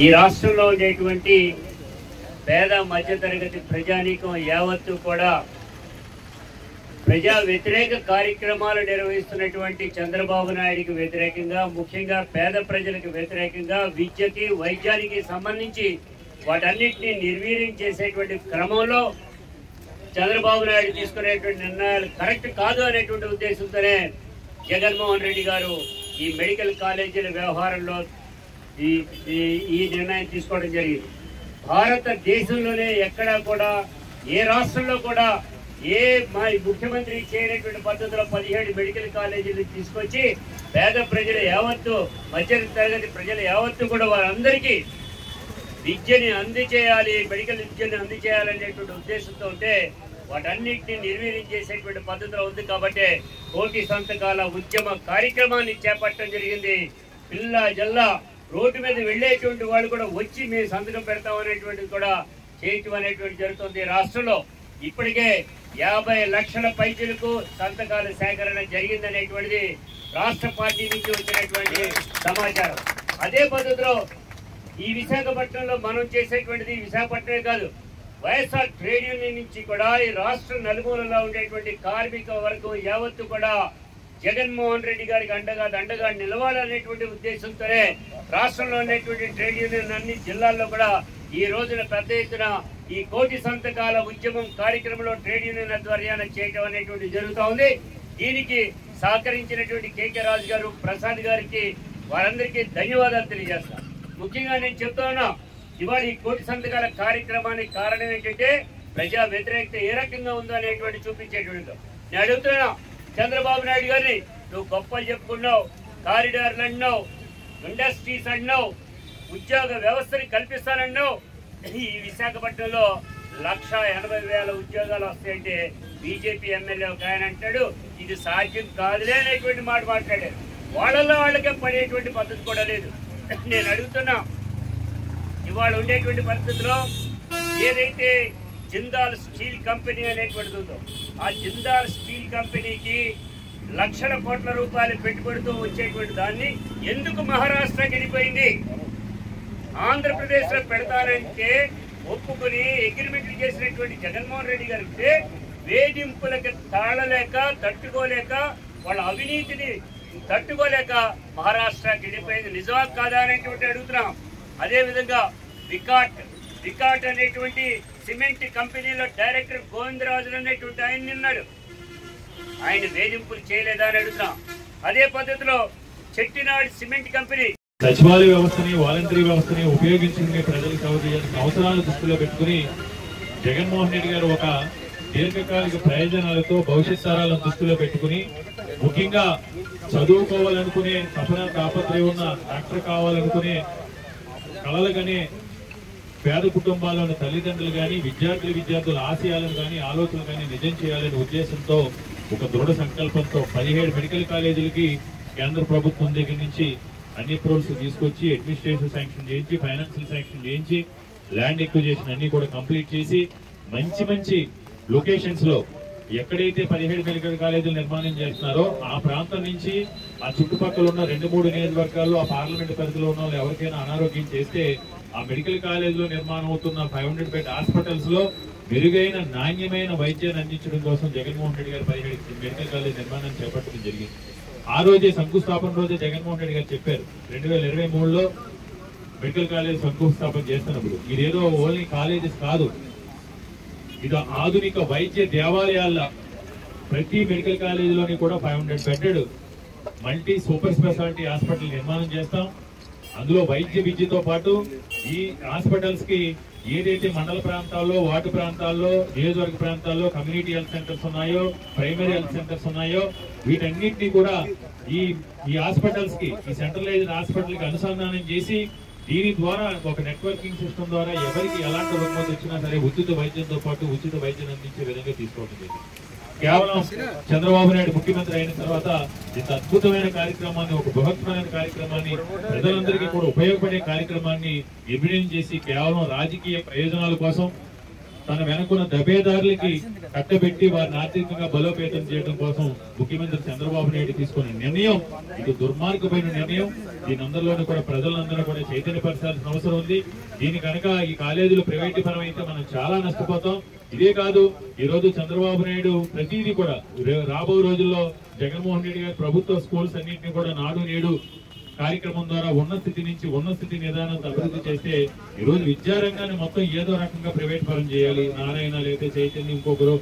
ఈ రాష్ట్రంలో ఉండేటువంటి పేద మధ్యతరగతి ప్రజానీకం యావత్తు కూడా ప్రజా వ్యతిరేక కార్యక్రమాలు నిర్వహిస్తున్నటువంటి చంద్రబాబు నాయుడికి వ్యతిరేకంగా, ముఖ్యంగా పేద ప్రజలకు వ్యతిరేకంగా విద్యకి వైద్యానికి సంబంధించి వాటన్నిటిని నిర్వీర్యం చేసేటువంటి క్రమంలో చంద్రబాబు నాయుడు తీసుకునేటువంటి నిర్ణయాలు కరెక్ట్ కాదు అనేటువంటి ఉద్దేశంతోనే జగన్మోహన్ రెడ్డి గారు ఈ మెడికల్ కాలేజీల వ్యవహారంలో ఈ నిర్ణయం తీసుకోవడం జరిగింది. భారతదేశంలోనే ఎక్కడా కూడా ఏ రాష్ట్రంలో కూడా ఏ ముఖ్యమంత్రి చేయనటువంటి పద్ధతిలో 17 మెడికల్ కాలేజీలు తీసుకొచ్చి పేద ప్రజలు యావత్తు, మధ్య తరగతి ప్రజలు యావత్తు కూడా వారందరికీ విద్యని అందజేయాలి, మెడికల్ విద్యని అందజేయాలనేటువంటి ఉద్దేశంతో ఉంటే వాటన్నిటిని నిర్వీర్యం చేసేటువంటి పద్ధతిలో ఉంది. కాబట్టి కోటి సంతకాల ఉద్యమ కార్యక్రమాన్ని చేపట్టడం జరిగింది. పిల్ల జల్లా రోడ్డు మీద వెళ్ళేటువంటి వాళ్ళు కూడా వచ్చి మేము సంతకం పెడతాం అనేటువంటిది కూడా చేయటం అనేటువంటి జరుగుతుంది. రాష్ట్రంలో ఇప్పటికే 50 లక్షల పైచలకు సంతకాల సేకరణ జరిగిందనేటువంటిది రాష్ట్ర పార్టీ నుంచి వచ్చినటువంటి సమాచారం. అదే పద్ధతిలో ఈ విశాఖపట్నంలో మనం చేసేటువంటిది విశాఖపట్నమే కాదు, వైఎస్ఆర్ ట్రేడ్ యూనియన్ నుంచి కూడా ఈ రాష్ట్ర నలుమూలలో ఉండేటువంటి కార్మిక వర్గం యావత్తు కూడా జగన్మోహన్ రెడ్డి గారికి దండగా నిలవాలనేటువంటి ఉద్దేశంతోనే రాష్ట్రంలో ఉన్నటువంటి ట్రేడ్ యూనియన్ అన్ని జిల్లాల్లో కూడా ఈ రోజున పెద్ద ఎత్తున ఈ కోటి సంతకాల ఉద్యమం కార్యక్రమంలో ట్రేడ్ యూనియన్ ఆధ్వర్యాన చేయడం అనేటువంటి జరుగుతూ ఉంది. దీనికి సహకరించినటువంటి కేకే రాజు గారు, ప్రసాద్ గారికి, వారందరికీ ధన్యవాదాలు తెలియజేస్తాను. ముఖ్యంగా నేను చెప్తా ఉన్నా, ఇవాళ ఈ కోటి సంతకాల కార్యక్రమానికి కారణం ఏంటంటే ప్రజా వ్యతిరేకత ఏ రకంగా ఉందో అనేటువంటి చూపించేటువంటి. నేను అడుగుతున్నా చంద్రబాబు నాయుడు గారిని, నువ్వు గొప్పలు చెప్పుకున్నావు, కారిడార్లు అన్నావు, ఇండస్ట్రీస్ అన్నావు, ఉద్యోగ వ్యవస్థని కల్పిస్తానన్నావు. ఈ విశాఖపట్నంలో 1,80,000 ఉద్యోగాలు వస్తాయంటే బీజేపీ ఎమ్మెల్యే ఒక ఆయన అంటాడు ఇది సాధ్యం కాదులే అనేటువంటి మాట మాట్లాడారు. వాళ్ళకే పడేటువంటి పద్ధతి కూడా లేదు. నేను అడుగుతున్నా, ఇవాళ ఉండేటువంటి పరిస్థితిలో ఏదైతే జిందాల్ స్టీల్ కంపెనీ అనేటువంటిది ఉందో ఆ జిందాల్ స్టీల్ కంపెనీకి లక్షల కోట్ల రూపాయలు పెట్టుబడితో వచ్చేటువంటి దాన్ని ఎందుకు మహారాష్ట్రకి వెళ్ళిపోయింది? ఆంధ్రప్రదేశ్ లో పెడతారంటే ఒప్పుకుని అగ్రిమెంట్లు చేసినటువంటి జగన్మోహన్ రెడ్డి గారికి వేధింపులకు తాళలేక, తట్టుకోలేక, వాళ్ళ అవినీతిని తట్టుకోలేక మహారాష్ట్రకి వెళ్ళిపోయింది. నిజమా కాదా అనేటువంటి అడుగుతున్నాం. అదేవిధంగా వికాట్ అనేటువంటి సిమెంట్ కంపెనీలో డైరెక్టర్ గోవిందరాజు అనేటువంటి ఆయన నిన్నాడు, ఆయన వేధింపులు చేయలేదా అని అడుగుతున్నాం. అదే పద్ధతిలో చెట్టినాడు సిమెంట్ కంపెనీ సచివాలయ వ్యవస్థని, వాలంటరీ వ్యవస్థని ఉపయోగించుకునే ప్రజలకు సేవ చేయాల్సిన అవసరాలను దృష్టిలో పెట్టుకుని జగన్మోహన్ రెడ్డి గారు ఒక దీర్ఘకాలిక ప్రయోజనాలతో భవిష్యత్ తరాలను దృష్టిలో పెట్టుకుని, ముఖ్యంగా చదువుకోవాలనుకునే తాపత్రయం ఉన్న డాక్టర్ కావాలనుకునే కళలు కానీ పేద కుటుంబాలను తల్లిదండ్రులు కానీ విద్యార్థుల ఆశయాలను కానీ ఆలోచనలు కానీ నిజం చేయాలనే ఉద్దేశంతో ఒక దృఢ సంకల్పంతో 17 మెడికల్ కాలేజీలకి కేంద్ర ప్రభుత్వం దగ్గర నుంచి అన్ని అప్రూవల్స్ తీసుకొచ్చి అడ్మినిస్ట్రేషన్ శాంక్షన్ చేయించి, ఫైనాన్షియల్ శాంక్షన్ చేయించి, ల్యాండ్ ఎక్విజిషన్ అన్ని కూడా కంప్లీట్ చేసి మంచి లొకేషన్స్ లో ఎక్కడైతే 17 మెడికల్ కాలేజీలు నిర్మాణం చేస్తున్నారో ఆ ప్రాంతం నుంచి ఆ చుట్టుపక్కల ఉన్న 2-3 నియోజకవర్గాల్లో ఆ పార్లమెంట్ పరిధిలో ఉన్న వాళ్ళు ఎవరికైనా అనారోగ్యం చేస్తే ఆ మెడికల్ కాలేజీలో నిర్మాణం అవుతున్న 500 బెడ్ హాస్పిటల్స్ లో మెరుగైన నాణ్యమైన వైద్యాన్ని అందించడం కోసం జగన్మోహన్ రెడ్డి గారు 17 మెడికల్ కాలేజ్ నిర్మాణాన్ని చేపట్టడం జరిగింది. ఆ రోజే శంకుస్థాపన రోజే జగన్మోహన్ రెడ్డి గారు చెప్పారు 2023లో మెడికల్ కాలేజ్ శంకుస్థాపన చేస్తున్నప్పుడు ఇదేదో ఓన్లీ కాలేజెస్ కాదు, ఇది ఆధునిక వైద్య దేవాలయాల ప్రతి మెడికల్ కాలేజీలోని కూడా 500 bedded multi super speciality hospital నిర్మాణం చేస్తాం. అందులో వైద్య విద్యతో పాటు ఈ హాస్పిటల్స్ కి ఏదైతే మండల ప్రాంతాల్లో, వార్డు ప్రాంతాల్లో, నియోజకవర్గ ప్రాంతాల్లో కమ్యూనిటీ హెల్త్ సెంటర్స్ ఉన్నాయో, ప్రైమరీ హెల్త్ సెంటర్స్ ఉన్నాయో వీటన్నిటినీ కూడా ఈ హాస్పిటల్స్ కి, ఈ సెంట్రలైజ్డ్ హాస్పిటల్ కి అనుసంధానం చేసి దీని ద్వారా ఒక నెట్వర్కింగ్ సిస్టమ్ ద్వారా ఎవరికి ఎలాంటి రుగ్మత వచ్చినా సరే ఉచిత వైద్యంతో పాటు ఉచిత వైద్యం అందించే విధంగా తీసుకోవడం జరిగింది. కేవలం చంద్రబాబు నాయుడు ముఖ్యమంత్రి అయిన తర్వాత ఇంత అద్భుతమైన కార్యక్రమాన్ని, ఒక బృహత్తమైన కార్యక్రమాన్ని, ప్రజలందరికీ కూడా ఉపయోగపడే కార్యక్రమాన్ని నిర్ణయం చేసి కేవలం రాజకీయ ప్రయోజనాల కోసం తన వెనుకున్న దబేదారులకి కట్టబెట్టి వారిని ఆర్థికంగా బలోపేతం చేయడం కోసం ముఖ్యమంత్రి చంద్రబాబు నాయుడు తీసుకున్న నిర్ణయం ఇది దుర్మార్గమైన నిర్ణయం. దీని అందరిలోనూ కూడా ప్రజలందరూ కూడా చైతన్యపరచాల్సిన అవసరం ఉంది. దీని కనుక ఈ కాలేజీలు ప్రైవేట్ పరం అయితే మనం చాలా నష్టపోతాం. ఇదే కాదు, ఈ రోజు చంద్రబాబు నాయుడు ప్రతిదీ కూడా రాబో రోజుల్లో జగన్మోహన్ రెడ్డి గారి ప్రభుత్వ స్కూల్స్ అన్నింటినీ కూడా నాడు నేడు కార్యక్రమం ద్వారా ఉన్న స్థితి నుంచి ఉన్న స్థితి నిదానంతో అభివృద్ధి చేస్తే ఈ రోజు విద్యారంగాన్ని మొత్తం ఏదో రకంగా ప్రైవేట్ పరం చేయాలి. నారాయణ లేకపోతే చైతన్య ఇంకొకరు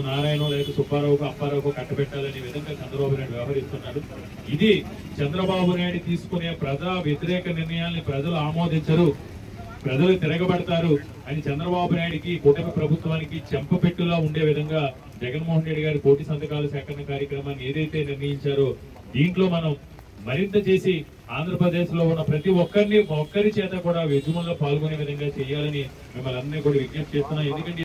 నారాయణ లేకపోతే సుబ్బారావుకు అప్పారావుకు కట్టబెట్టాలనే విధంగా చంద్రబాబు నాయుడు వ్యవహరిస్తున్నాడు. ఇది చంద్రబాబు నాయుడు తీసుకునే ప్రజా వ్యతిరేక నిర్ణయాల్ని ప్రజలు ఆమోదించరు, ప్రజలు తిరగబడతారు అని చంద్రబాబు నాయుడికి కూటమి ప్రభుత్వానికి చెంపపెట్టులా ఉండే విధంగా జగన్మోహన్ రెడ్డి గారి కోటి సంతకాల సేకరణ కార్యక్రమాన్ని ఏదైతే నిర్ణయించారో దీంట్లో మనం మరింత చేసి ఆంధ్రప్రదేశ్ లో ఉన్న ప్రతి ఒక్కరి చేత కూడా ఉద్యమంలో పాల్గొనే విధంగా చేయాలని మిమ్మల్ని అందరినీ కూడా విజ్ఞప్తి చేస్తున్నాం. ఎందుకంటే